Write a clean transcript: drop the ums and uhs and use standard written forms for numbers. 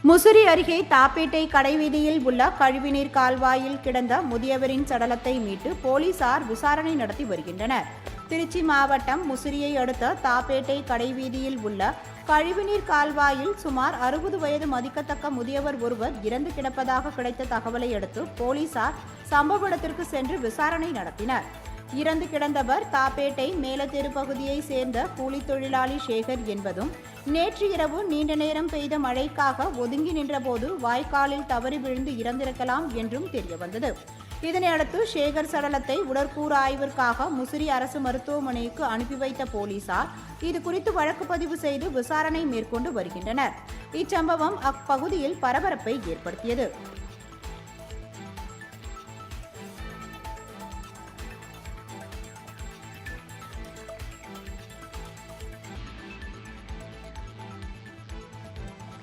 முசிறி அருகே தாப்பேட்டை கடைவீதியில் உள்ள கழிவுநீர் கால்வாயில் கிடந்த முதியவரின் சடலத்தை மீட்டு போலீசார் விசாரணை நடத்தி வருகின்றனர். திருச்சி மாவட்டம் முசிறியை அடுத்த தாப்பேட்டை கடைவீதியில் உள்ள கழிவுநீர் கால்வாயில் சுமார் 60 வயது மதிக்கத்தக்க முதியவர் ஒருவர் இறந்து கிடப்பதாக கிடைத்த தகவலை அடுத்து போலீசார் சம்பவ இடத்திற்கு சென்று விசாரணை நடத்தினர். இறந்து கிடந்தவர் தாப்பேட்டை மேலத்தெரு பகுதியை சேர்ந்த கூலி தொழிலாளி சேகர் என்பதும் நேற்று இரவு நீண்ட நேரம் பெய்த மழைக்காக ஒதுங்கி நின்றபோது வாய்க்காலில் தவறி விழுந்து இறந்திருக்கலாம் என்றும் தெரியவந்தது. இதனையடுத்து சேகர் சடலத்தை உடற்கூறு ஆய்விற்காக முசிறி அரசு மருத்துவமனைக்கு அனுப்பி வைத்த போலீசார் இதுகுறித்து வழக்கு பதிவு செய்து விசாரணை மேற்கொண்டு வருகின்றனர். இச்சம்பவம் அப்பகுதியில் பரபரப்பை ஏற்படுத்தியது.